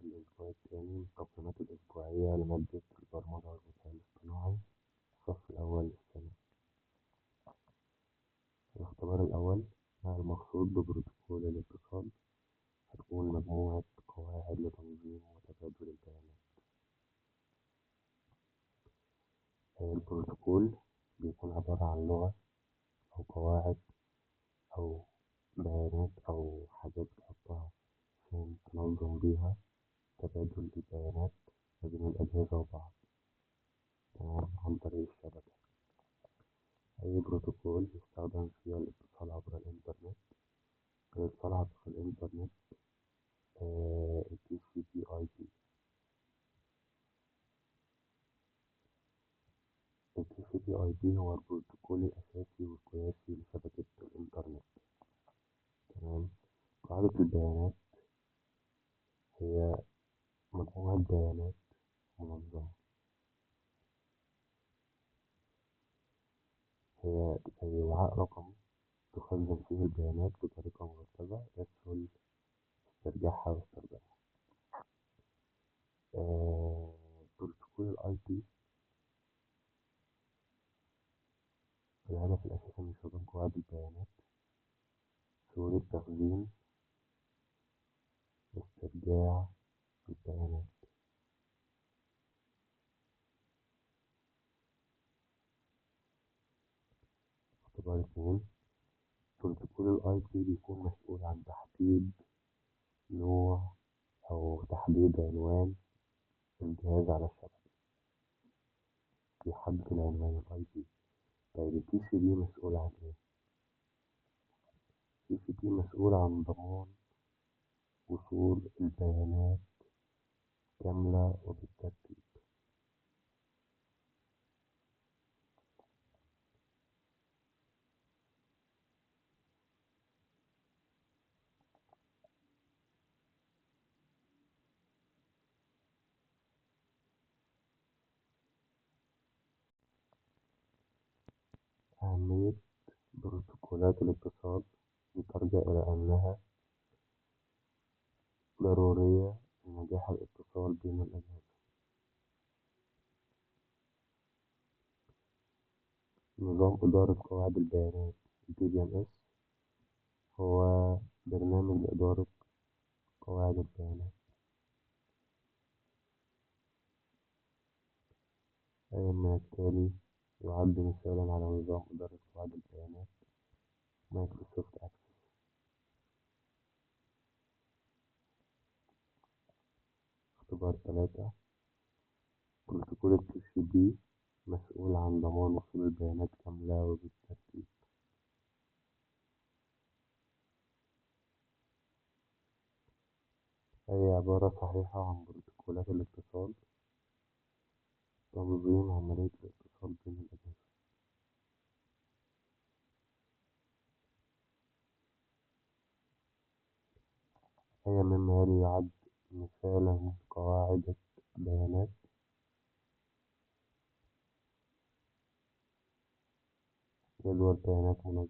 الأسبوع التاني من التقييمات الأسبوعية لمادة البرمجة والذكاء الاصطناعي الصف الأول السنة. الاختبار الأول: ما المقصود ببروتوكول الاتصال؟ هتكون مجموعة قواعد لتنظيم وتبادل البيانات. البروتوكول بيكون عبارة عن لغة أو قواعد أو بيانات أو حاجات بتحطها عشان تنظم بيها تبادل البيانات ما بين الأجهزة وبعض، تمام، عن طريق الشبكة. أي بروتوكول يستخدم في الاتصال عبر الإنترنت. الاتصال عبر الإنترنت ال TCP/IP. ال TCP/IP هو البروتوكول الأساسي والقياسي لشبكة الإنترنت، تمام. قاعدة البيانات هي مجموعة بيانات منظمة، هي زي وعاء رقمي تخزن فيه البيانات بطريقة مرتبة يسهل استرجاعها واستخدامها. بروتوكول ال IP الهدف الأساسي من استخدام قواعد البيانات سهولة تخزين واسترجاع البيانات. اختبار 2: بروتوكول ال IP بيكون مسؤول عن تحديد نوع أو تحديد عنوان الجهاز على الشبكة. بيحدد العنوان ال IP. طيب ال TCP مسؤول عن إيه؟ ال TCP مسؤول عن ضمان وصول البيانات كاملة وبالترتيب. أهمية بروتوكولات الاتصال ترجع إلى أنها ضرورية لنجاح الاتصال بين الأجهزة. نظام إدارة قواعد البيانات DBMS هو برنامج لإدارة قواعد البيانات. أي من التالي يعد مثالا على نظام إدارة قواعد البيانات؟ مايكروسوفت أكسس. اختبار 3: بروتوكول ال TCP مسؤول عن ضمان وصول البيانات كاملة وبالترتيب. هي عبارة صحيحة عن بروتوكولات الاتصال، تنظيم عملية الاتصال بين الأجهزة. هي مما يلي يعد مثالا قواعد بيانات. جدول بيانات منظم.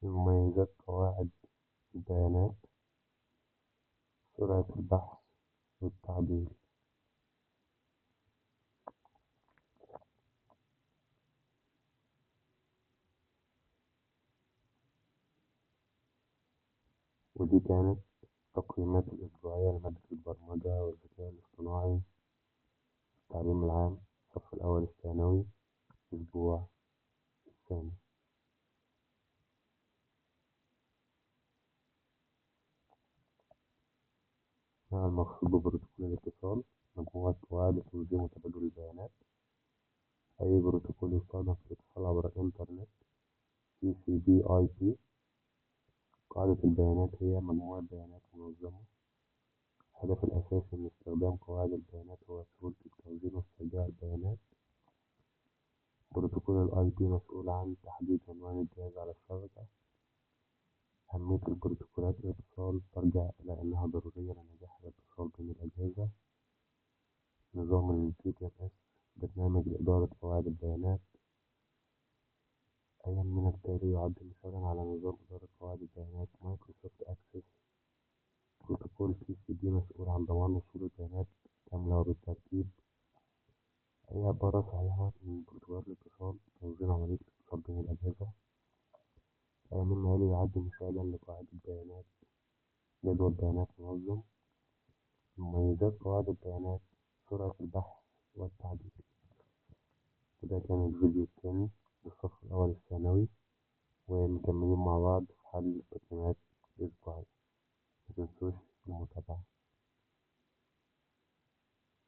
مميزات قواعد البيانات: سرعة البحث والتعديل. ودي كانت التقييمات الأسبوعية لمادة البرمجة والذكاء الاصطناعي التعليم العام الصف الأول الثانوي الأسبوع الثاني. ما المقصود ببروتوكول الاتصال؟ مجموعة قواعد لتنظيم وتبادل البيانات. أي بروتوكول يستخدم في الاتصال عبر الإنترنت TCP/IP. قاعدة البيانات هي مجموعة بيانات منظمة. الهدف الأساسي من استخدام قواعد البيانات هو سهولة التخزين واسترجاع البيانات. بروتوكول ال IP مسؤول عن تحديد عنوان الجهاز على الشبكة. أهمية البروتوكولات الاتصال ترجع إلى أنها ضرورية لنجاح الاتصال بين الأجهزة. نظام ال TTMS برنامج لإدارة قواعد البيانات. أي من التالي يعد مثالا على نظام إدارة قواعد البيانات؟ مايكروسوفت أكسس. بروتوكول TCP مسؤول عن ضمان وصول البيانات كاملة وبالترتيب. أي عبارة صحيحة من بروتوكولات الاتصال تنظيم عملية الاتصال بين الأجهزة. أي مما يلي يعد مثالا لقواعد البيانات؟ جدول بيانات منظم. مميزات قواعد البيانات: سرعة البحث والتعديل. وده كان الفيديو الثاني للصف الأول الثانوي، ومكملين مع بعض في حل التقييمات